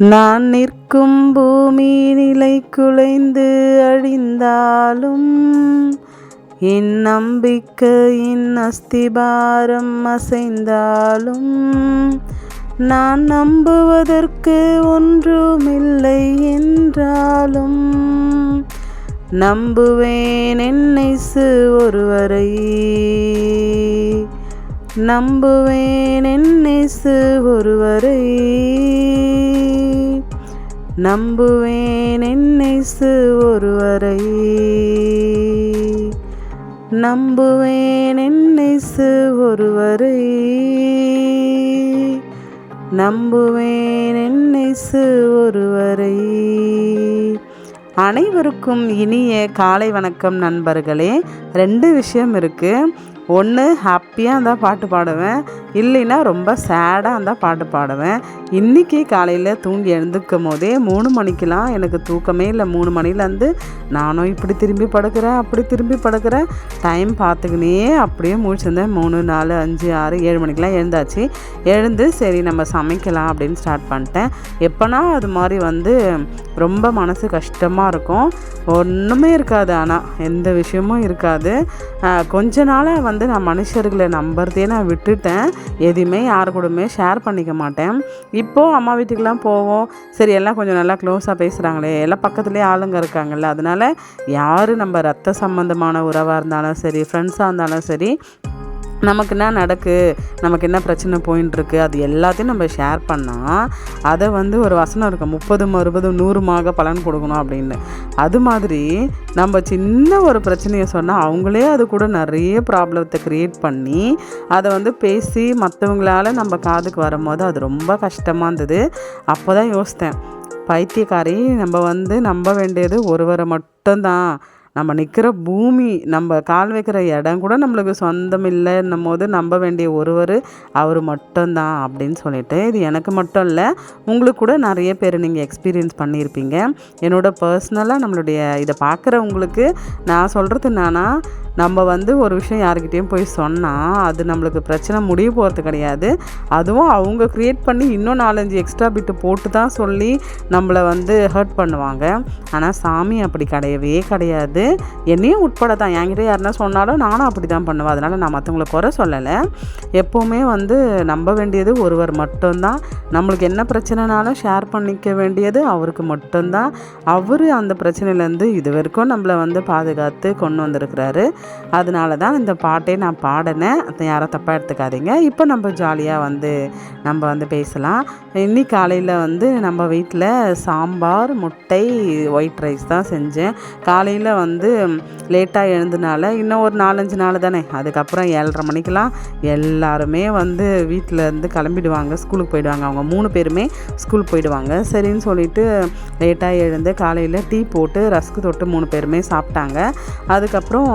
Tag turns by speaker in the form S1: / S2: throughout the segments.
S1: நான் நிற்கும் பூமி நிலை குலைந்து அழிந்தாலும் என் நம்பிக்கையின் அஸ்திபாரம் அசைந்தாலும் நான் நம்புவதற்கு ஒன்றுமில்லை என்றாலும் நம்புவேன் என்னைசு ஒருவரை, நம்புவேன் என்னைசு ஒருவரை, நம்புவேன் என்னைசு ஒருவரை, நம்புவேன் என்னைசு ஒருவரை, நம்புவேன் என்னைசு ஒருவரை. அனைவருக்கும் இனிய காலை வணக்கம் நண்பர்களே. 2 விஷயம் இருக்குது. ஒன்று, ஹாப்பியாக இருந்தால் பாட்டு பாடுவேன், இல்லைன்னா ரொம்ப சேடாக இருந்தால் பாட்டு பாடுவேன். இன்றைக்கி காலையில் தூங்கி எழுந்துக்கும் போதே 3 மணிக்கெலாம் எனக்கு தூக்கமே இல்லை. 3 மணிலேருந்து நானும் இப்படி திரும்பி படுக்கிறேன், அப்படி திரும்பி படுக்கிறேன். டைம் பார்த்துக்கினே அப்படியே முழிச்சிருந்தேன். 3, 4, 5, 6, 7 மணிக்கெலாம் எழுந்தாச்சு. எழுந்து சரி நம்ம சமைக்கலாம் அப்படின்னு ஸ்டார்ட் பண்ணிட்டேன். எப்போனா அது மாதிரி ரொம்ப மனசு கஷ்டமாக இருக்கும். ஒன்றுமே இருக்காது, ஆனால் எந்த விஷயமும் இருக்காது. கொஞ்ச நாளாக நான் மனுஷர்களை நம்புறதே நான் விட்டுட்டேன். எதுவுமே யாரு கூடமே ஷேர் பண்ணிக்க மாட்டேன். இப்போது அம்மா வீட்டுக்கெலாம் போவோம். சரி எல்லாம் கொஞ்சம் நல்லா க்ளோஸாக பேசுகிறாங்களே, எல்லாம் பக்கத்துலேயே ஆளுங்க இருக்காங்கல்ல, அதனால் யார் நம்ம ரத்த சம்பந்தமான உறவாக இருந்தாலும் சரி, ஃப்ரெண்ட்ஸாக இருந்தாலும் சரி, நமக்கு என்ன நடக்கு, நமக்கு என்ன பிரச்சனை போயின்ட்டுருக்கு, அது எல்லாத்தையும் நம்ம ஷேர் பண்ணால் அதை ஒரு வசனம் இருக்கும், 30 60 100 பலன் கொடுக்கணும் அப்படின்னு. அது மாதிரி நம்ம சின்ன ஒரு பிரச்சனையை சொன்னால் அவங்களே அது கூட நிறைய ப்ராப்ளத்தை க்ரியேட் பண்ணி அதை பேசி மற்றவங்களால நம்ம காதுக்கு வரும்போது அது ரொம்ப கஷ்டமாக இருந்தது. அப்போ தான் யோசித்தேன், பைத்தியக்காரி, நம்ம நம்ப வேண்டியது ஒருவரை மட்டும்தான். நம்ம நிற்கிற பூமி, நம்ம கால் வைக்கிற இடம் கூட நம்மளுக்கு சொந்தம் இல்லைன்னும் போது நம்ப வேண்டிய ஒருவர் அவர் மட்டும்தான் அப்படின்னு சொல்லிட்டு, இது எனக்கு மட்டும் இல்லை, உங்களுக்கு கூட நிறைய பேர் நீங்கள் எக்ஸ்பீரியன்ஸ் பண்ணியிருப்பீங்க. என்னோடய பர்சனலாக நம்மளுடைய இதை பார்க்குறவங்களுக்கு நான் சொல்கிறது என்னன்னா, நம்ம ஒரு விஷயம் யாருக்கிட்டேயும் போய் சொன்னால் அது நம்மளுக்கு பிரச்சனை முடிய போகிறது கிடையாது. அதுவும் அவங்க க்ரியேட் பண்ணி இன்னும் 4-5 எக்ஸ்ட்ரா பிட்டு போட்டு தான் சொல்லி நம்மளை ஹர்ட் பண்ணுவாங்க. ஆனால் சாமி அப்படி கிடையவே கிடையாது. என்னையும் உட்பட தான், என்கிட்ட யாருன்னா சொன்னாலும் நானும் அப்படி தான் பண்ணுவேன். அதனால் நான் மற்றவங்கள குறை சொல்லலை. எப்போவுமே நம்ப வேண்டியது ஒருவர் மட்டும்தான். நம்மளுக்கு என்ன பிரச்சனைனாலும் ஷேர் பண்ணிக்க வேண்டியது அவருக்கு மட்டும்தான். அவர் அந்த பிரச்சனையிலேருந்து இது வரைக்கும் நம்மளை பாதுகாத்து கொண்டு வந்திருக்கிறாரு. அதனால தான் இந்த பாட்டே நான் பாடினேன். அதை யாரும் தப்பாக எடுத்துக்காதீங்க. இப்போ நம்ம ஜாலியாக நம்ம பேசலாம். இன்னைக்கு காலையில் நம்ம வீட்டில் சாம்பார், முட்டை, ஒயிட் ரைஸ் தான் செஞ்சேன். காலையில் லேட்டாக எழுந்தனால இன்னும் ஒரு 4-5 நாள் தானே, அதுக்கப்புறம் 7:30 மணிக்கெலாம் எல்லாருமே வீட்டிலேருந்து கிளம்பிடுவாங்க, ஸ்கூலுக்கு போயிடுவாங்க. அவங்க 3 பேருமே ஸ்கூல் போயிடுவாங்க. சரின்னு சொல்லிவிட்டு லேட்டாக எழுந்து காலையில் டீ போட்டு ரஸ்க்கு தொட்டு 3 பேருமே சாப்பிட்டாங்க. அதுக்கப்புறம்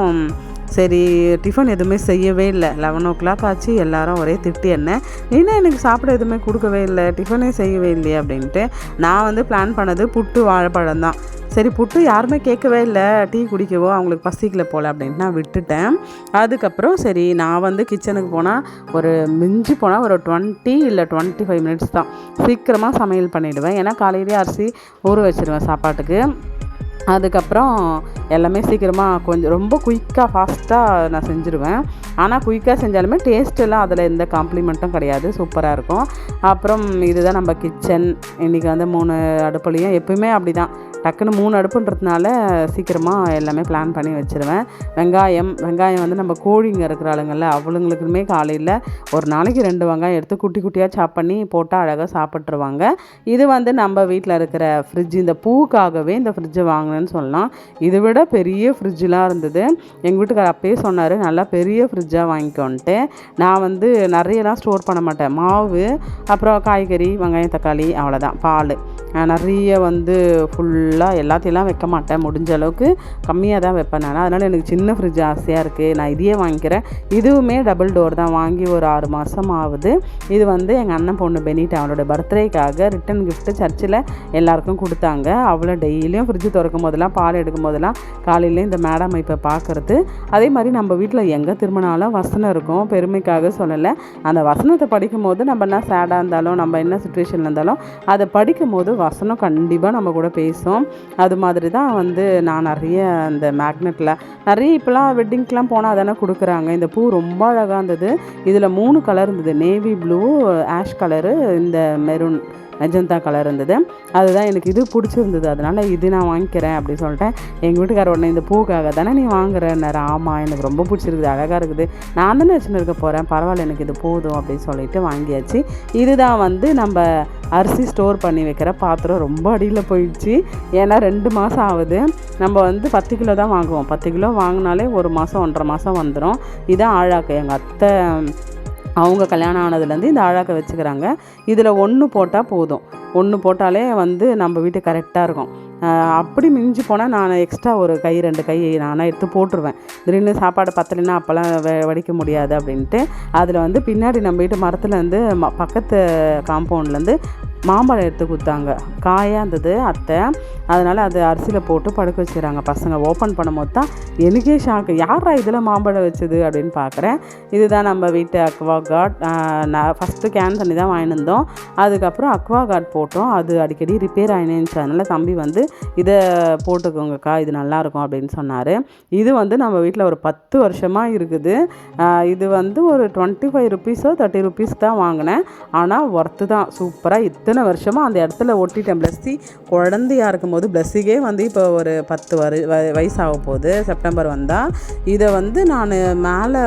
S1: சரி டிஃபன் எதுவுமே செய்யவே இல்லை. 11 o'clock ஆச்சு. எல்லாரும் ஒரே திட்டு, என்ன நீனா எனக்கு சாப்பிட எதுவுமே கொடுக்கவே இல்லை, டிஃபனே செய்யவே இல்லையே அப்படின்ட்டு. நான் பிளான் பண்ணது புட்டு வாழைப்பழம் தான். சரி புட்டு யாருமே கேட்கவே இல்லை, டீ குடிக்கவோ அவங்களுக்கு பசிக்கல போல் அப்படின்ட்டு நான் விட்டுட்டேன். அதுக்கப்புறம் சரி நான் கிச்சனுக்கு போனால் ஒரு மிஞ்சி போனால் ஒரு 20 இல்லை 25 minutes தான். சீக்கிரமாக சமையல் பண்ணிவிடுவேன். ஏன்னா காலையிலேயே அரிசி ஊற வச்சுருவேன் சாப்பாட்டுக்கு. அதுக்கப்புறம் எல்லாமே சீக்கிரமாக கொஞ்சம் ரொம்ப குயிக்காக ஃபாஸ்ட்டாக நான் செஞ்சுருவேன். ஆனால் குயிக்காக செஞ்சாலுமே டேஸ்ட்டெல்லாம் அதில் எந்த காம்ப்ளிமெண்ட்டும் கிடையாது, சூப்பராக இருக்கும். அப்புறம் இதுதான் நம்ம கிச்சன். இன்றைக்கி 3 அடுப்புலையும் எப்பவுமே அப்படி தான், டக்குன்னு 3 அடுப்புன்றதுனால சீக்கிரமாக எல்லாமே பிளான் பண்ணி வச்சுருவேன். வெங்காயம் நம்ம கோழிங்க இருக்கிற ஆளுங்களில் அவளுங்களுக்குமே காலையில் ஒரு நாளைக்கு 2 வெங்காயம் எடுத்து குட்டி குட்டியாக சாப் பண்ணி போட்டால் அழகாக சாப்பிட்ருவாங்க. இது நம்ம வீட்டில் இருக்கிற ஃப்ரிட்ஜ், இந்த பூவுக்காகவே இந்த ஃப்ரிட்ஜை வாங்கினேன்னு சொல்லலாம். இதை விட பெரிய ஃப்ரிட்ஜெலாம் இருந்தது. எங்கள் வீட்டுக்காரர் அப்பயே சொன்னார், நல்லா பெரிய ஃப்ரிட்ஜாக வாங்கிக்கோன்ட்டு. நான் நிறையலாம் ஸ்டோர் பண்ண மாட்டேன். மாவு, அப்புறம் காய்கறி, வெங்காயம், தக்காளி, அவ்வளோதான், பால், நிறைய வந்து ஃபுல்லாக எல்லாத்தையெல்லாம் வைக்க மாட்டேன், முடிஞ்ச அளவுக்கு கம்மியாக தான் வைப்பேன் நான். அதனால் எனக்கு சின்ன ஃப்ரிட்ஜ் ஆசையாக இருக்குது, நான் இதையே வாங்கிக்கிறேன். இதுவுமே டபுள் டோர் தான், வாங்கி ஒரு 6 மாதம் ஆகுது. இது வந்து எங்கள் அண்ணன் பொண்ணு பெனிட்டா அவளோட பர்த்டேக்காக ரிட்டன் கிஃப்ட்டு சர்ச்சில் எல்லாருக்கும் கொடுத்தாங்க. அவளை டெய்லியும் ஃப்ரிட்ஜ் திறக்கும் போதெல்லாம் பால் எடுக்கும் போதெல்லாம் காலையில் இந்த மேடம் இப்போ பார்க்குறது. அதே மாதிரி நம்ம வீட்டில் எங்கே திரும்பினாலும் வசனம் இருக்கும், பெருமைக்காக சொல்லலை. அந்த வசனத்தை படிக்கும் போது நம்ம என்ன சேடாக இருந்தாலும், நம்ம என்ன சுச்சுவேஷனில் இருந்தாலும் அதை படிக்கும் போது வசனம் கண்டிப்பாக நம்ம கூட பேசும். அது மாதிரி தான் வந்து நான் நிறைய அந்த மேக்னெட்டில் நிறைய இப்போலாம் வெட்டிங்க்கெலாம் போனால் அதெல்லாம் கொடுக்குறாங்க. இந்த பூ ரொம்ப அழகாக இருந்தது. இதில் 3 கலர் இருந்தது, நேவி ப்ளூ, ஆஷ் கலரு, இந்த மெரூன் மெஜந்தா கலர் இருந்தது. அதுதான் எனக்கு இது பிடிச்சிருந்தது, அதனால் இது நான் வாங்கிக்கிறேன் அப்படின்னு சொல்லிட்டேன். எங்கள் வீட்டுக்கார உடனே இந்த பூக்காக தானே நீ வாங்குறேன்னாரு. ஆமாம், எனக்கு ரொம்ப பிடிச்சிருக்குது, அழகாக இருக்குது, நான் தானே வச்சுன்னு இருக்க போகிறேன், பரவாயில்ல எனக்கு இது போதும் அப்படின்னு சொல்லிட்டு வாங்கியாச்சு. இதுதான் வந்து நம்ம அரிசி ஸ்டோர் பண்ணி வைக்கிற பாத்திரம். ரொம்ப அடியில் போயிடுச்சு, ஏன்னா 2 மாதம் ஆகுது. நம்ம வந்து 10 கிலோ தான் வாங்குவோம், 10 கிலோ வாங்கினாலே 1 மாதம் 1.5 மாதம் வந்துடும். இதான் ஆழாக்கு, எங்கள் அத்தை அவங்க கல்யாணம் ஆனதுலேருந்து இந்த ஆழாக்க வச்சுக்கிறாங்க. இதில் 1 போட்டால் போதும், 1 போட்டாலே வந்து நம்ம வீட்டு கரெக்டாக இருக்கும். அப்படி மிஞ்சி போனால் நான் எக்ஸ்ட்ரா ஒரு கை 2 கை நானாக எடுத்து போட்டுருவேன். திடீர்னு சாப்பாடு பத்தலைன்னா அப்போல்லாம் வடிக்க முடியாது அப்படின்ட்டு. அதில் வந்து பின்னாடி நம்ம வீட்டு மரத்துலேருந்து பக்கத்து காம்பவுண்ட்லேருந்து மாம்பழம் எடுத்து கொடுத்தாங்க, காயாக இருந்தது அத்தை. அதனால் அது அரிசியில் போட்டு படுக்க வச்சுக்கிறாங்க பசங்க. ஓப்பன் பண்ணும் போது தான் எனக்கே ஷாக்கு, யாரா இதில் மாம்பழம் வச்சது அப்படின்னு பார்க்குறேன். இதுதான் நம்ம வீட்டு அக்வா கார்ட். நான் ஃபஸ்ட்டு கேன் தண்ணி தான் வாங்கிட்டு இருந்தோம், அதுக்கப்புறம் அக்வா கார்ட் போட்டோம். அது அடிக்கடி ரிப்பேர் ஆகினுச்சு, அதனால் தம்பி வந்து இதை போட்டுக்கோங்கக்கா, இது நல்லாயிருக்கும் அப்படின்னு சொன்னார். இது வந்து நம்ம வீட்டில் ஒரு 10 வருஷமாக இருக்குது. இது வந்து ஒரு 25 ருபீஸோ 30 ருபீஸ் தான் வாங்கினேன், ஆனால் ஒர்த்து தான். சூப்பராக இத்தனை வருஷமாக அந்த இடத்துல ஒட்டிட்டேன். பிளஸ்ஸி குழந்தையாக இருக்கும்போது, பிளஸ்ஸிக்கே வந்து இப்போ ஒரு 10 வயசாக போகுது, செப்டம்பர் வந்தால். இதை வந்து நான் மேலே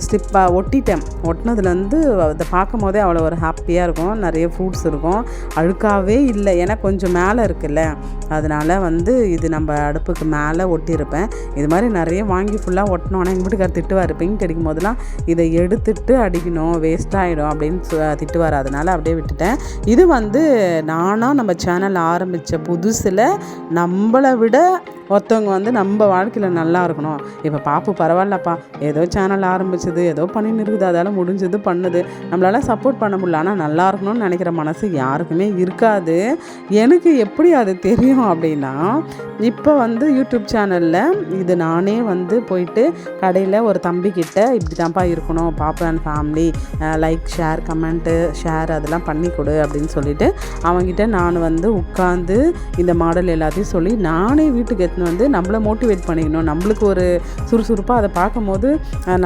S1: ஸ்டிப்பாக ஒட்டிட்டேன். ஒட்டினதுலேருந்து அதை பார்க்கும் போதே அவ்வளோ ஒரு ஹாப்பியாக இருக்கும். நிறைய ஃப்ரூட்ஸ் இருக்கும், அழுக்காகவே இல்லை, ஏன்னா கொஞ்சம் மேலே இருக்குல்ல, அதனால் வந்து இது நம்ம அடுப்புக்கு மேலே ஒட்டியிருப்பேன். இது மாதிரி நிறைய வாங்கி ஃபுல்லாக ஒட்டினோன்னா எங்கள் வீட்டுக்கார் திட்டுவார், பெயிண்ட் அடிக்கும் போதெல்லாம் இதை எடுத்துட்டு அடிக்கணும், வேஸ்ட்டாகிடும் அப்படின்னு திட்டுவார். அதனால் அப்படியே விட்டுட்டேன். இது வந்து நானாக நம்ம சேனல் ஆரம்பித்த புதுசில் நம்மளை விட ஒருத்தவங்க வந்து நம்ம வாழ்க்கையில் நல்லா இருக்கணும். இப்போ பாப்பு பரவாயில்லப்பா, ஏதோ சேனல் ஆரம்பிச்சது, ஏதோ பண்ணின்னு இருக்குது, அதால் முடிஞ்சது பண்ணுது, நம்மளால் சப்போர்ட் பண்ண முடியல, ஆனால் நல்லா இருக்கணும்னு நினைக்கிற மனசு யாருக்குமே இருக்காது. எனக்கு எப்படி அது தெரியும் அப்படின்னா, இப்போ வந்து யூடியூப் சேனலில் இது நானே வந்து போயிட்டு கடையில் ஒரு தம்பிக்கிட்ட இப்படி தான்ப்பா இருக்கணும், பாப்பா and family, like share comment share அதெல்லாம் பண்ணி கொடு அப்படின்னு சொல்லிவிட்டு அவங்ககிட்ட நான் வந்து உட்காந்து இந்த மாடல் எல்லாத்தையும் சொல்லி நானே வீட்டுக்கு எடுத்துன்னு வந்து நம்மளை மோட்டிவேட் பண்ணிக்கணும், நம்மளுக்கு ஒரு சுறுசுறுப்பாக அதை பார்க்கும் போது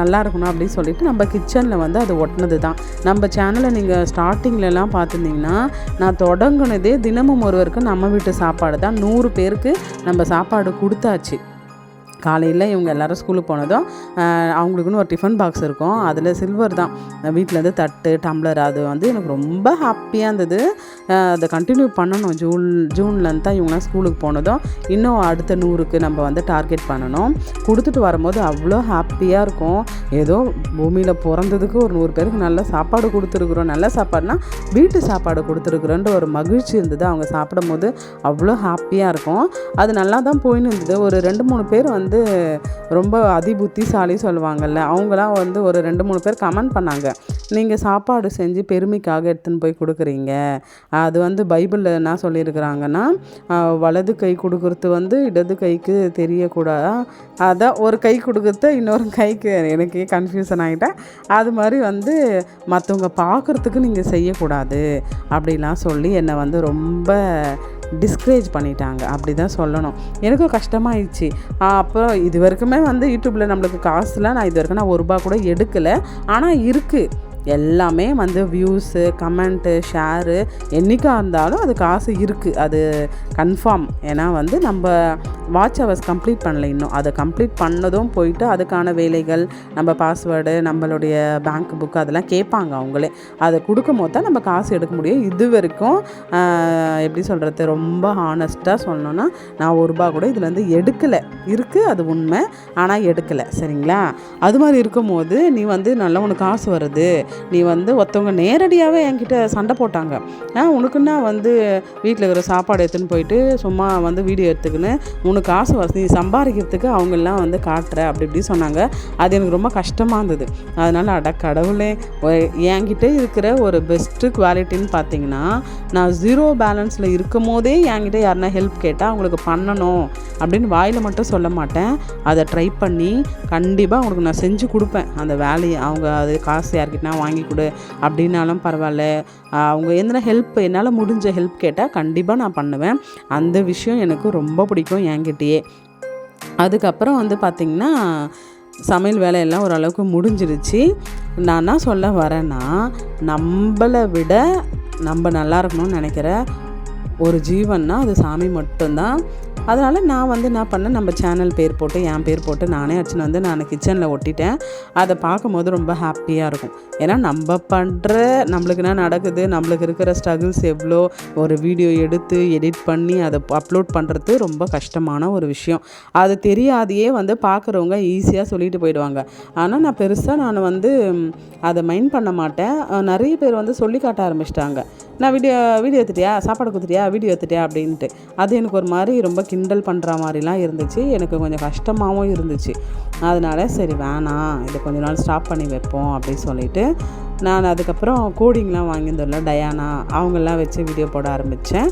S1: நல்லா இருக்கணும் அப்படின்னு சொல்லிட்டு நம்ம கிச்சனில் வந்து அது ஒட்டினது தான். நம்ம சேனலை நீங்கள் ஸ்டார்டிங்லலாம் பார்த்துருந்தீங்கன்னா, நான் தொடங்கினதே தினமும் ஒருவருக்கு நம்ம வீட்டு சாப்பாடு தான். 100 பேருக்கு நம்ம சாப்பாடு கொடுத்தாச்சு. காலையில் இவங்க எல்லோரும் ஸ்கூலுக்கு போனதும் அவங்களுக்குன்னு ஒரு டிஃபன் பாக்ஸ் இருக்கும், அதில் சில்வர் தான் வீட்டிலேருந்து தட்டு டம்ளர். அது வந்து எனக்கு ரொம்ப ஹாப்பியாக இருந்தது. அதை கண்டினியூ பண்ணணும். ஜூன்லேருந்து தான் இவங்களாம் ஸ்கூலுக்கு போனதும் இன்னும் அடுத்த 100க்கு நம்ம வந்து டார்கெட் பண்ணணும். கொடுத்துட்டு வரும்போது அவ்வளோ ஹாப்பியாக இருக்கும். ஏதோ பூமியில் பிறந்ததுக்கு ஒரு 100 பேருக்கு நல்ல சாப்பாடு கொடுத்துருக்குறோம், நல்ல சாப்பாடுனா வீட்டு சாப்பாடு கொடுத்துருக்குறோன்ற ஒரு மகிழ்ச்சி இருந்தது. அவங்க சாப்பிடும் போது அவ்வளோ ஹாப்பியாக இருக்கும். அது நல்லா தான் போயின்னு இருந்தது. ஒரு 2-3 பேர் வந்து ரொம்ப அதிபுத்திசாலி சொல்லுவாங்கள்ல, அவங்களாம் வந்து ஒரு 2-3 பேர் கமெண்ட் பண்ணாங்க, நீங்கள் சாப்பாடு செஞ்சு பெருமைக்காக எடுத்துன்னு போய் கொடுக்குறீங்க, அது வந்து பைபிளில் என்ன சொல்லியிருக்கிறாங்கன்னா, வலது கை கொடுக்குறது வந்து இடது கைக்கு தெரியக்கூடாது, அதான் ஒரு கை கொடுக்குறத இன்னொரு கைக்கு, எனக்கே கன்ஃபியூஷன் ஆகிட்டேன். அது மாதிரி வந்து மற்றவங்க பார்க்குறதுக்கு நீங்கள் செய்யக்கூடாது அப்படிலாம் சொல்லி என்னை வந்து ரொம்ப டிஸ்கரேஜ் பண்ணிட்டாங்க, அப்படி தான் சொல்லணும். எனக்கும் கஷ்டமாயிடுச்சு. அப்புறம் இது வரைக்குமே வந்து யூடியூப்பில் நம்மளுக்கு காசுலாம் நான் இது வரைக்கும் நான் 1 ரூபா கூட எடுக்கலை, ஆனால் இருக்குது எல்லாமே வந்து வியூஸு கமெண்ட்டு ஷேரு என்றைக்காக இருந்தாலும் அது காசு இருக்குது, அது கன்ஃபார்ம். ஏன்னா வந்து நம்ம வாட்ச் ஹவர்ஸ் கம்ப்ளீட் பண்ணல இன்னும். அதை கம்ப்ளீட் பண்ணதும் போயிட்டு அதுக்கான வேலைகள், நம்ம பாஸ்வேர்டு, நம்மளுடைய பேங்க் புக் அதெல்லாம் கேட்பாங்க அவங்களே. அதை கொடுக்கும் போது தான் நம்ம காசு எடுக்க முடியும். இது வரைக்கும் எப்படி சொல்கிறது, ரொம்ப ஹானஸ்ட்டாக சொல்லணுன்னா நான் ₹1 கூட இதுலேருந்து எடுக்கலை. இருக்குது, அது உண்மை, ஆனால் எடுக்கலை. சரிங்களா? அது மாதிரி இருக்கும்போது நீ நல்லா உனக்கு காசு வருது, நீ ஒருத்தவங்க நேரடியாகவே என்கிட்ட சண்டை போட்டாங்க. உனக்குன்னா வீட்டில் இருக்கிற சாப்பாடு எடுத்துன்னு போயிட்டு சும்மா வீடியோ எடுத்துக்கின்னு உனக்கு காசு வருது, நீ சம்பாதிக்கிறதுக்கு அவங்கெல்லாம் காட்டுற, அப்படி இப்படி சொன்னாங்க. அது எனக்கு ரொம்ப கஷ்டமாக இருந்தது. அதனால் கடவுளே, என்கிட்ட இருக்கிற ஒரு பெஸ்ட்டு குவாலிட்டின்னு பார்த்தீங்கன்னா, நான் 0 பேலன்ஸில் இருக்கும் போதே என்கிட்ட யாருன்னா ஹெல்ப் கேட்டால் அவங்களுக்கு பண்ணணும் அப்படின்னு வாயில் மட்டும் சொல்ல மாட்டேன். அதை ட்ரை பண்ணி கண்டிப்பாக அவங்களுக்கு நான் செஞ்சு கொடுப்பேன் அந்த வேலையை. அவங்க அது காசு யார்கிட்டனா வாங்கி கொடு அப்படின்னாலும் பரவாயில்ல, அவங்க எந்தனா ஹெல்ப் என்னால் முடிஞ்ச ஹெல்ப் கேட்டால் கண்டிப்பாக நான் பண்ணுவேன். அந்த விஷயம் எனக்கு ரொம்ப பிடிக்கும் என்கிட்டயே. அதுக்கப்புறம் பார்த்திங்கன்னா சமையல் வேலையெல்லாம் ஓரளவுக்கு முடிஞ்சிருச்சு. நான் என்ன சொல்ல வரேன்னா, நம்மளை விட நம்ம நல்லா இருக்கணும்னு நினைக்கிற ஒரு ஜீவன்னா அது சாமி மட்டும்தான். அதனால் நான் என்ன பண்ணேன், நம்ம சேனல் பேர் போட்டு என் பேர் போட்டு நானே அடிச்சுன்னு நான் கிச்சனில் ஒட்டிட்டேன். அதை பார்க்கும்போது ரொம்ப ஹாப்பியாக இருக்கும். ஏன்னா நம்ம பண்ணுற, நம்மளுக்கு என்ன நடக்குது, நம்மளுக்கு இருக்கிற ஸ்ட்ரகிள்ஸ் எவ்வளோ, ஒரு வீடியோ எடுத்து எடிட் பண்ணி அதை அப்லோட் பண்ணுறது ரொம்ப கஷ்டமான ஒரு விஷயம். அது தெரியாதையே பார்க்குறவங்க ஈஸியாக சொல்லிட்டு போயிடுவாங்க. ஆனால் நான் பெருசாக நான் அதை மைண்ட் பண்ண மாட்டேன். நிறைய பேர் சொல்லி காட்ட ஆரம்பிச்சிட்டாங்க. நான் வீடியோ எடுத்துட்டியா, சாப்பாடு கொடுத்துட்டியா, வீடியோ எடுத்துட்டியா அப்படின்ட்டு. அது எனக்கு ஒரு மாதிரி ரொம்ப கிண்டல் பண்ணுற மாதிரிலாம் இருந்துச்சு. எனக்கு கொஞ்சம் கஷ்டமாகவும் இருந்துச்சு. அதனால் சரி வேணாம், இதை கொஞ்ச நாள் ஸ்டாப் பண்ணி வைப்போம் அப்படின்னு சொல்லிவிட்டு நான் அதுக்கப்புறம் கோடிங்லாம் வாங்கியிருந்தோம்ல டயானா, அவங்கெல்லாம் வச்சு வீடியோ போட ஆரம்பித்தேன்.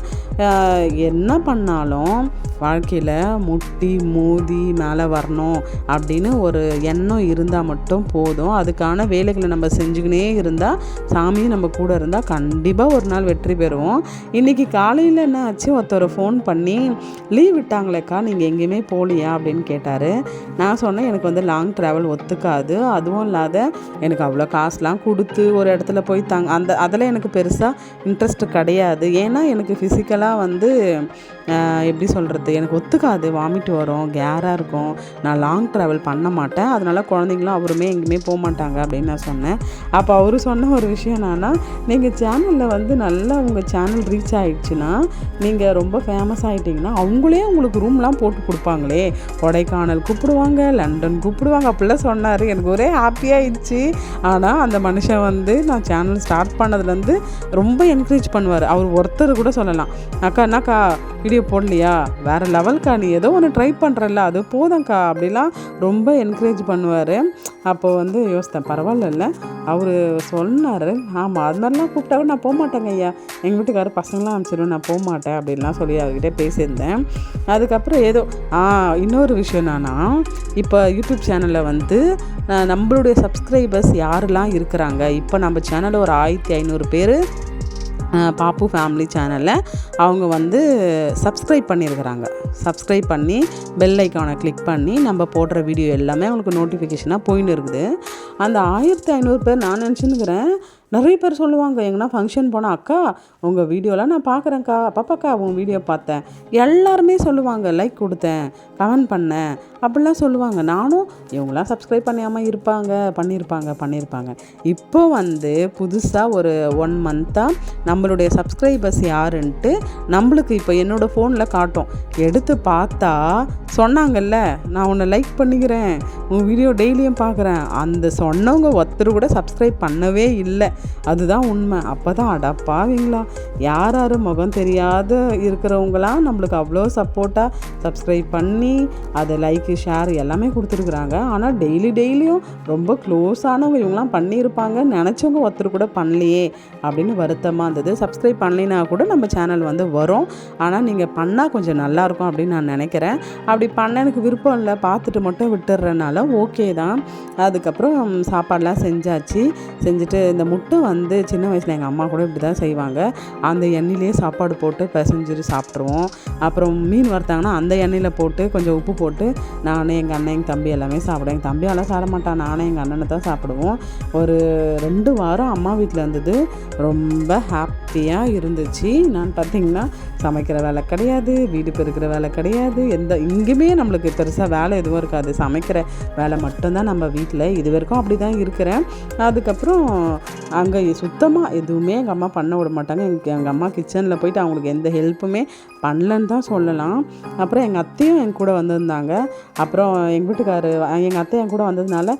S1: என்ன பண்ணாலும் வாழ்க்கையில் முட்டி மோதி மேலே வரணும் அப்படின்னு ஒரு எண்ணம் இருந்தால் மட்டும் போதும். அதுக்கான வேலைகளை நம்ம செஞ்சுக்கினே இருந்தால், சாமியும் நம்ம கூட இருந்தால் கண்டிப்பாக ஒரு நாள் வெற்றி பெறுவோம். இன்றைக்கி காலையில் என்ன ஆச்சு, ஒருத்தர் ஃபோன் பண்ணி லீவ் விட்டாங்களேக்கா, நீங்கள் எங்கேயுமே போகலையா அப்படின்னு கேட்டார். நான் சொன்னேன், எனக்கு லாங் ட்ராவல் ஒத்துக்காது, அதுவும் இல்லாத எனக்கு அவ்வளோ காசுலாம் கொடுத்து ஒரு இடத்துல போய் அதில் எனக்கு பெருசாக இன்ட்ரெஸ்ட் கிடையாது. ஏன்னா எனக்கு ஃபிசிக்கலாக எப்படி சொல்கிறது, எனக்கு ஒத்துக்காது, வாமிட் வரும், கேராக இருக்கும், நான் லாங் ட்ராவல் பண்ண மாட்டேன், அதனால் குழந்தைங்களும் அவருமே எங்கேயுமே போக மாட்டாங்க அப்படின்னு நான் சொன்னேன். அப்போ அவர் சொன்ன ஒரு விஷயம் என்னன்னா, நீங்கள் சேனலில் நல்லா உங்கள் சேனல் ரீச் ஆகிடுச்சுன்னா, நீங்கள் ரொம்ப ஃபேமஸ் ஆகிட்டிங்கன்னா அவங்களே உங்களுக்கு ரூம்லாம் போட்டு கொடுப்பாங்களே, கொடைக்கானல் கூப்பிடுவாங்க, லண்டன் கூப்பிடுவாங்க அப்படிலாம் சொன்னார். எனக்கு ஒரே ஹாப்பியாகிடுச்சு. ஆனால் அந்த மனுஷன் நான் சேனல் ஸ்டார்ட் பண்ணதுலேருந்து ரொம்ப என்கரேஜ் பண்ணுவார். அவர் ஒருத்தர் கூட சொல்லலாம், அக்கா என்னக்கா வீடியோ போடலையா, வேறு லெவல்க்கா, நீ ஏதோ ஒன்று ட்ரை பண்ணுறல்ல, அது போதும்க்கா அப்படிலாம் ரொம்ப என்கரேஜ் பண்ணுவார். அப்போது யோசித்தேன், பரவாயில்ல, அவர் சொன்னார். ஆமாம், அது மாதிரிலாம் கூப்பிட்டாவே நான் போக மாட்டேங்க ஐயா, எங்கள் வீட்டுக்காரர் பசங்களாம் அனுப்பிச்சிடுவேன், நான் போக மாட்டேன் அப்படின்லாம் சொல்லி அவர்கிட்ட பேசியிருந்தேன். அதுக்கப்புறம் ஏதோ இன்னொரு விஷயம் என்னன்னா, இப்போ யூடியூப் சேனலில் நம்மளுடைய சப்ஸ்கிரைபர்ஸ் யாரெல்லாம் இருக்கிறாங்க, இப்போ நம்ம சேனலில் ஒரு 1500 பேர் பாப்பு ஃபேமிலி சேனலில் அவங்க சப்ஸ்கிரைப் பண்ணியிருக்கிறாங்க. சப்ஸ்கிரைப் பண்ணி பெல் ஐக்கானை கிளிக் பண்ணி நம்ம போடுற வீடியோ எல்லாமே அவங்களுக்கு நோட்டிஃபிகேஷனாக போயின்னு இருக்குது. அந்த 1500 பேர் நான் நினச்சின்னுக்கிறேன், நிறைய பேர் சொல்லுவாங்க, எங்கன்னா ஃபங்க்ஷன் போனால், அக்கா உங்கள் வீடியோலாம் நான் பார்க்குறேன்க்கா, பாப்பாக்கா உங்கள் வீடியோ பார்த்தேன், எல்லாருமே சொல்லுவாங்க, லைக் கொடுத்தேன், கமெண்ட் பண்ணேன் அப்படிலாம் சொல்லுவாங்க. நானும் இவங்களாம் சப்ஸ்கிரைப் பண்ணியாமல் பண்ணியிருப்பாங்க. இப்போ புதுசாக ஒரு 1 மந்த்தாக நம்மளுடைய சப்ஸ்கிரைபர்ஸ் யாருன்ட்டு நம்மளுக்கு இப்போ என்னோடய ஃபோனில் காட்டும். எடுத்து பார்த்தா சொன்னாங்கல்ல, நான் உன்னை லைக் பண்ணிக்கிறேன், உன் வீடியோ டெய்லியும் பார்க்குறேன், அந்த சொன்னவங்க ஒருத்தர் கூட சப்ஸ்கிரைப் பண்ணவே இல்லை. அதுதான் உண்மை. அப்போ தான் அடப்பாவீங்களா, யார் முகம் தெரியாத இருக்கிறவங்களாம் நம்மளுக்கு அவ்வளோ சப்போர்ட்டாக சப்ஸ்கிரைப் பண்ணி அதை லைக்கு ஷேர் எல்லாமே கொடுத்துருக்குறாங்க. ஆனால் டெய்லியும் ரொம்ப க்ளோஸானவங்க இவங்களாம் பண்ணியிருப்பாங்க, நினச்சவங்க ஒருத்தர் கூட பண்ணலையே அப்படின்னு வருத்தமாக இருந்தது. சப்ஸ்கிரைப் பண்ணலைன்னா கூட நம்ம சேனல் வரும், ஆனால் நீங்கள் பண்ணால் கொஞ்சம் நல்லாயிருக்கும் அப்படின்னு நான் நினைக்கிறேன். அப்படி பண்ண எனக்கு விருப்பம் இல்லை, பார்த்துட்டு மட்டும் விட்டுறதுனால ஓகே தான். அதுக்கப்புறம் சாப்பாடெலாம் செஞ்சுட்டு இந்த முட்டை மட்டும் வந்து சின்ன வயசில் எங்கள் அம்மா கூட இப்படி தான் செய்வாங்க. அந்த எண்ணெயிலே சாப்பாடு போட்டு பிசைஞ்சிட்டு சாப்பிட்ருவோம். அப்புறம் மீன் வறுத்தாங்கன்னா அந்த எண்ணெயில் போட்டு கொஞ்சம் உப்பு போட்டு நானே எங்கள் அண்ணன் எங்கள் தம்பி எல்லாமே சாப்பிடுவேன். எங்கள் தம்பியெல்லாம் சாப்பிட மாட்டான், நானே எங்கள் அண்ணனை தான் சாப்பிடுவோம். ஒரு 2 வாரம் அம்மா வீட்டில் இருந்தது. ரொம்ப ஹாப்பியாக இருந்துச்சு. நான் பார்த்திங்கன்னா சமைக்கிற வேலை கிடையாது, வீடு பெருக்கிற வேலை கிடையாது, இங்கேயுமே நம்மளுக்கு பெருசாக வேலை எதுவும் இருக்காது. சமைக்கிற வேலை மட்டும்தான் நம்ம வீட்டில். இது வரைக்கும் அப்படி தான் இருக்கிறேன். அதுக்கப்புறம் அங்கே சுத்தமாக எதுவுமே எங்கள் அம்மா பண்ண விட மாட்டாங்க. எங்கள் அம்மா கிச்சனில் போயிட்டு அவங்களுக்கு எந்த ஹெல்ப்புமே பண்ணலன்னு தான் சொல்லலாம். அப்புறம் எங்கள் அத்தையும் என் கூட வந்திருந்தாங்க. அப்புறம் எங்கள் வீட்டுக்காரு எங்கள் அத்தை என் கூட வந்ததுனால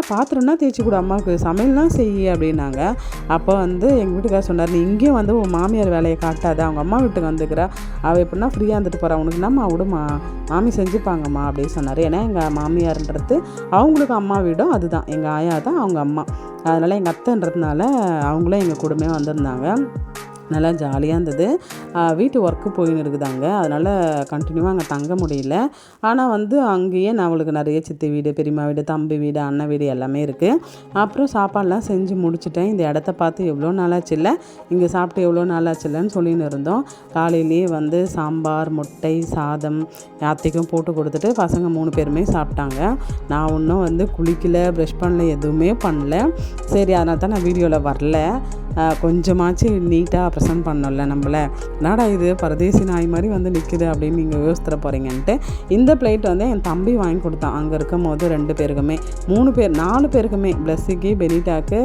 S1: பாத்திரம்னா தேய்ச்சி கூட அம்மாவுக்கு சமையல்லாம் செய்ய அப்படின்னாங்க. அப்போ வந்து எங்கள் வீட்டுக்காரர் சொன்னார், நீ இங்கேயும் வந்து உன் மாமியார் வேலையை காட்டாத, அவங்க அம்மா வீட்டுக்கு வந்துக்கிறா, அவள் எப்படின்னா ஃப்ரீயாக இருந்துட்டு போகிறா, உனக்கு என்னம்மா விடுமா, மாமி செஞ்சுப்பாங்கம்மா அப்படின்னு சொன்னார். ஏன்னா எங்கள் மாமியார்ன்றது அவங்களுக்கு அம்மா வீடும் அதுதான், எங்கள் ஆயா தான் அவங்க அம்மா. அதனால் எங்கள் அத்தைன்றதுனால அவங்களும் எங்கள் கூடமே வந்திருந்தாங்க. நல்லா ஜாலியாக இருந்தது. வீட்டு ஒர்க்கு போயின்னு இருக்குதாங்க, அதனால் கண்டினியூவாக அங்கே தங்க முடியல. ஆனால் வந்து அங்கேயே நம்மளுக்கு நிறைய சித்தி வீடு, பெரியம்மா வீடு, தம்பி வீடு, அண்ணன் வீடு எல்லாமே இருக்குது. அப்புறம் சாப்பாடெலாம் செஞ்சு முடிச்சுட்டேன். இந்த இடத்த பார்த்து எவ்வளோ நாளாச்சு இல்லை, இங்கே சாப்பிட்டு எவ்வளோ நாளாச்சு இல்லைன்னு சொல்லின்னு இருந்தோம். காலையிலேயே வந்து சாம்பார், முட்டை, சாதம் யாத்திக்கும் போட்டு கொடுத்துட்டு பசங்க 3 பேருமே சாப்பிட்டாங்க. நான் இன்னும் வந்து குளிக்கல, ப்ரஷ் பண்ணல, எதுவுமே பண்ணல. சரி, அதனால தான் நான் வீடியோவில் வரல. கொஞ்சமாச்சு நீட்டாக ப்ரெசென்ட் பண்ணல நம்மள. என்னடா இது பரதேசி நாய் மாதிரி வந்து நிற்குது அப்படின்னு நீங்கள் யோசித்துற போகிறீங்கன்ட்டு இந்த பிளேட் வந்து என் தம்பி வாங்கி கொடுத்தான். அங்கே இருக்கும் போது 2 பேருக்குமே 4 பேருக்குமே, பிளஸ்ஸிக்கு, பெனிட்டாக்கு,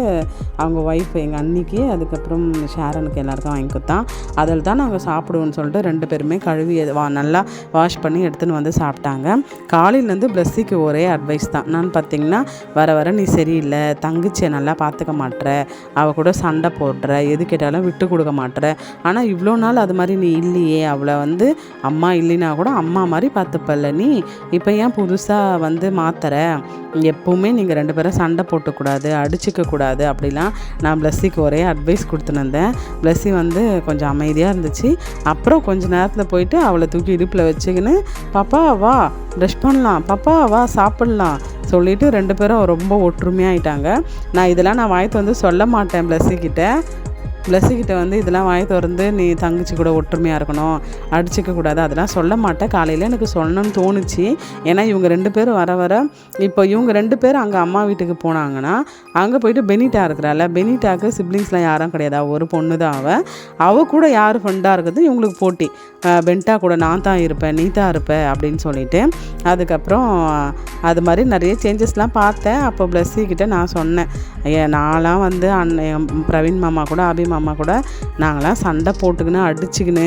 S1: அவங்க ஒய்ஃப் எங்கள் அன்னிக்கு, அதுக்கப்புறம் ஷேரனுக்கு எல்லாருக்கும் வாங்கி கொடுத்தான். அதில் தான் நாங்கள் சாப்பிடுவோன்னு சொல்லிட்டு 2 பேருமே கழுவி நல்லா வாஷ் பண்ணி எடுத்துன்னு வந்து சாப்பிட்டாங்க. காலையிலேருந்து பிளஸ்ஸிக்கு ஒரே அட்வைஸ் தான். நான் பார்த்திங்கன்னா வர நீ சரியில்லை, தங்கச்சியை நல்லா பார்த்துக்க மாட்டேற, அவள் கூட சண்டை போடுற, எது கேட்டாலும் விட்டு கொடுக்க மாட்டேற, ஆனால் இவ்வளோ நாள் அது மாதிரி நீ இல்லையே, அவளை வந்து அம்மா இல்லைனா கூட அம்மா மாதிரி பார்த்துப்பல்ல நீ, இப்போ ஏன் புதுசாக வந்து மாத்துற, எப்போவுமே நீங்கள் 2 பேரும் சண்டை போட்டுக்கூடாது, அடிச்சிக்கக்கூடாது அப்படிலாம் நான் பிளஸ்ஸிக்கு ஒரே அட்வைஸ் கொடுத்துன்னு. பிளஸ்ஸி வந்து கொஞ்சம் அமைதியாக இருந்துச்சு. அப்புறம் கொஞ்சம் நேரத்தில் போயிட்டு அவளை தூக்கி இடுப்பில் வச்சுக்கின்னு, பாப்பா வா ப்ரஷ் பண்ணலாம், பாப்பா வா சாப்பிட்லாம் சொல்லிவிட்டு 2 பேரும் ரொம்ப ஒற்றுமையாகிட்டாங்க. நான் வாய் வந்து சொல்ல மாட்டேன் பிளஸ்ஸிக்கிட்ட வந்து இதெல்லாம் வாய் திறந்து நீ தங்கச்சி கூட ஒற்றுமையாக இருக்கணும், அடிச்சிக்கக்கூடாது, அதெல்லாம் சொல்ல மாட்டேன். காலையில் எனக்கு சொல்லணும்னு தோணுச்சு. ஏன்னா இவங்க 2 பேரும் வர இப்போ இவங்க 2 பேரும் அங்கே அம்மா வீட்டுக்கு போனாங்கன்னா அங்கே போயிட்டு பெனிட்டா இருக்கிறாள். பெனிட்டாவுக்கு சிப்ளிங்ஸ்லாம் யாரும் கிடையாது, ஒரு பொண்ணு தான் அவள் கூட யார் ஃப்ரெண்டாக இருக்குது இவங்களுக்கு போட்டி. பென்ட்டா கூட நான் தான் இருப்பேன், நீ தான் இருப்ப அப்படின்னு சொல்லிட்டு. அதுக்கப்புறம் அது மாதிரி நிறைய சேஞ்சஸ்லாம் பார்த்தேன். அப்போ பிளஸ்ஸிக்கிட்ட நான் சொன்னேன், நான்லாம் வந்து பிரவீன் மாமா கூட அபி மாமா கூட நாங்களாம் சண்டை போட்டுக்கின்னு அடிச்சுக்கின்னு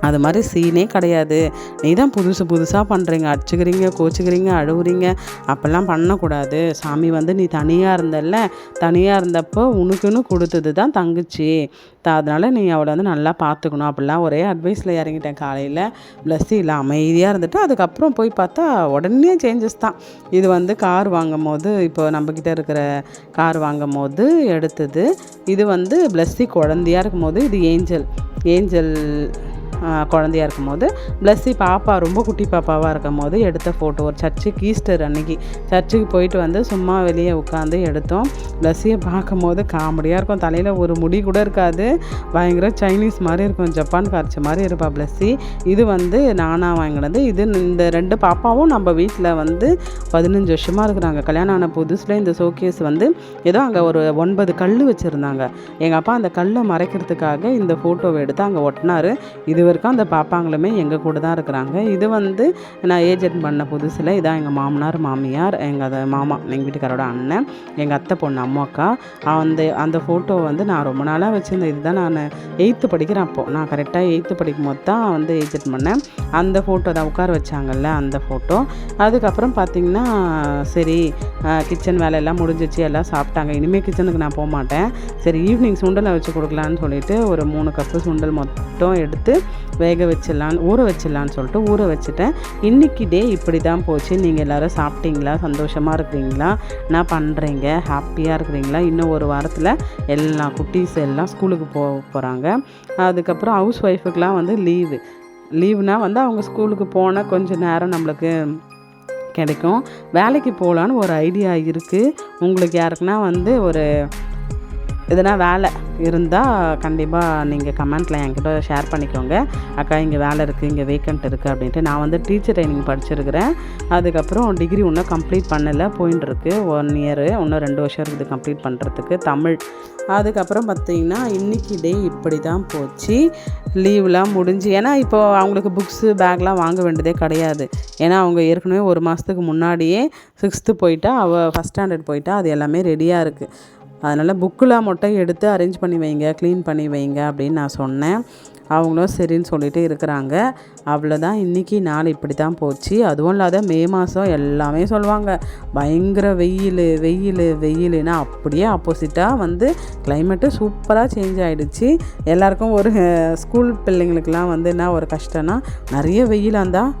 S1: அது மாதிரி சீனே கிடையாது, நீ தான் புதுசாக பண்ணுறீங்க, அடிச்சுக்கிறீங்க, கோச்சிக்கிறீங்க, அழுவுறீங்க, அப்போல்லாம் பண்ணக்கூடாது. சாமி வந்து நீ தனியாக இருந்தப்போ உனக்குன்னு கொடுத்தது தான் தங்கச்சி, அதனால் நீ அவளை வந்து நல்லா பார்த்துக்கணும் அப்படிலாம் ஒரே அட்வைஸில் இறங்கிட்டேன். காலையில் பிளஸ்ஸி இல்லை அமைதியாக இருந்துட்டு அதுக்கப்புறம் போய் பார்த்தா உடனே சேஞ்சஸ் தான். இது வந்து கார் வாங்கும் போது, இப்போ நம்மக்கிட்ட இருக்கிற கார் வாங்கும் போது எடுத்தது. இது வந்து பிளஸ்ஸி குழந்தையாக இருக்கும் போது, இது ஏஞ்சல் குழந்தையாக இருக்கும் போது, பிளஸ்ஸி பாப்பா ரொம்ப குட்டி பாப்பாவாக இருக்கும் போது எடுத்த ஃபோட்டோ. ஒரு சர்ச்சுக்கு ஈஸ்டர் அன்னைக்கு சர்ச்சுக்கு போயிட்டு வந்து சும்மா வெளியே உட்காந்து எடுத்தோம். பிளஸ்ஸியை பார்க்கும் போது காமெடியாக இருக்கும். தலையில் ஒரு முடி கூட இருக்காது, பயங்கர சைனீஸ் மாதிரி இருக்கும், ஜப்பான் காய்ச்ச மாதிரி இருப்பா பிளஸ்ஸி. இது வந்து நானாக வாங்கினது. இந்த 2 பாப்பாவும் நம்ம வீட்டில் வந்து 15 வருஷமாக இருக்கிறாங்க. கல்யாணம் ஆன புதுசில் இந்த ஷோகேஸ் வந்து ஏதோ அங்கே ஒரு 9 கல் வச்சுருந்தாங்க. எங்கள் அப்பா அந்த கல்லை மறைக்கிறதுக்காக இந்த ஃபோட்டோவை எடுத்து அங்கே ஒட்டினார். இது வரைக்கும் அந்த பாப்பாங்களுமே எங்கள் கூட தான் இருக்கிறாங்க. இது வந்து நான் ஏஜென்ட் பண்ண புதுசில் இதான் எங்கள் மாமனார் மாமியார், எங்கள் மாமா, எங்கள் வீட்டுக்காரோட அண்ணன், எங்கள் அத்தை பொண்ணு அம்மாக்கா. அந்த ஃபோட்டோ வந்து நான் ரொம்ப நாளாக வச்சுருந்தேன். இதுதான் நான் 8th படிக்கிறேன். அப்போது நான் கரெக்டாக 8th படிக்கும் போது தான் வந்து ஏஜென்ட் பண்ணேன். அந்த ஃபோட்டோ தான் உட்கார வச்சாங்கல்ல அந்த ஃபோட்டோ. அதுக்கப்புறம் பார்த்திங்கன்னா சரி கிச்சன் வேலையெல்லாம் முடிஞ்சிச்சு, எல்லாம் சாப்பிட்டாங்க. இனிமேல் கிச்சனுக்கு நான் போக மாட்டேன். சரி ஈவினிங் சுண்டலை வச்சு கொடுக்கலான்னு சொல்லிட்டு ஒரு 3 கப்பு சுண்டல் மட்டும் எடுத்து ஊற வச்சிடலான்னு சொல்லிட்டு ஊற வச்சுட்டேன். இன்றைக்கி டே இப்படி தான் போச்சு. நீங்கள் எல்லோரும் சாப்பிட்டீங்களா, சந்தோஷமாக இருக்கிறீங்களா, நான் பண்ணுறீங்க, ஹாப்பியாக இருக்கிறீங்களா? இன்னும் ஒரு வாரத்தில் எல்லா குட்டீஸ் எல்லாம் ஸ்கூலுக்கு போகிறாங்க. அதுக்கப்புறம் ஹவுஸ் ஒய்ஃபுக்கெலாம் வந்து லீவுனால் வந்து அவங்க ஸ்கூலுக்கு போனால் கொஞ்சம் நேரம் நம்மளுக்கு கிடைக்கும். வேலைக்கு போகலான்னு ஒரு ஐடியா இருக்குது. உங்களுக்கு யாருக்குன்னா வந்து ஒரு எதனா வேலை இருந்தால் கண்டிப்பாக நீங்கள் கமெண்ட்டில் என்கிட்ட ஷேர் பண்ணிக்கோங்க. அக்கா இங்கே வேலை இருக்குது, இங்கே வேக்கண்ட் இருக்குது அப்படின்ட்டு. நான் வந்து டீச்சர் ட்ரைனிங் படிச்சிருக்கிறேன். அதுக்கப்புறம் டிகிரி இன்னும் கம்ப்ளீட் பண்ணலை, போயின்னு இருக்குது. 1 இயரு, இன்னும் 2 வருஷம் இருக்குது கம்ப்ளீட் பண்ணுறதுக்கு தமிழ். அதுக்கப்புறம் பார்த்திங்கன்னா இன்றைக்கி டே இப்படி தான் போச்சு. லீவ்லாம் முடிஞ்சு, ஏன்னா இப்போது அவங்களுக்கு புக்ஸு பேக்லாம் வாங்க வேண்டியதே கிடையாது. ஏன்னா அவங்க ஏற்கனவே 1 மாதத்துக்கு முன்னாடியே 6th போயிட்டா, அவள் 1st ஸ்டாண்டர்ட் போயிட்டா. அது எல்லாமே ரெடியாக இருக்குது. அதனால் புக்கெலாம் மட்டும் எடுத்து அரேஞ்ச் பண்ணி வைங்க, க்ளீன் பண்ணி வைங்க அப்படின்னு நான் சொன்னேன். அவங்களும் சரின்னு சொல்லிட்டு இருக்கிறாங்க. அவ்வளோதான், இன்றைக்கி நாள் இப்படி தான் போச்சு. அதுவும் இல்லாத மே மாதம் எல்லாமே சொல்லுவாங்க பயங்கர வெயில் வெயில் வெயிலுன்னா, அப்படியே ஆப்போசிட்டாக வந்து கிளைமேட்டு சூப்பராக சேஞ்ச் ஆகிடுச்சு. எல்லாருக்கும் ஒரு ஸ்கூல் பிள்ளைங்களுக்கெலாம் வந்து என்ன ஒரு கஷ்டம்னா, நிறைய வெயிலாக இருந்தால்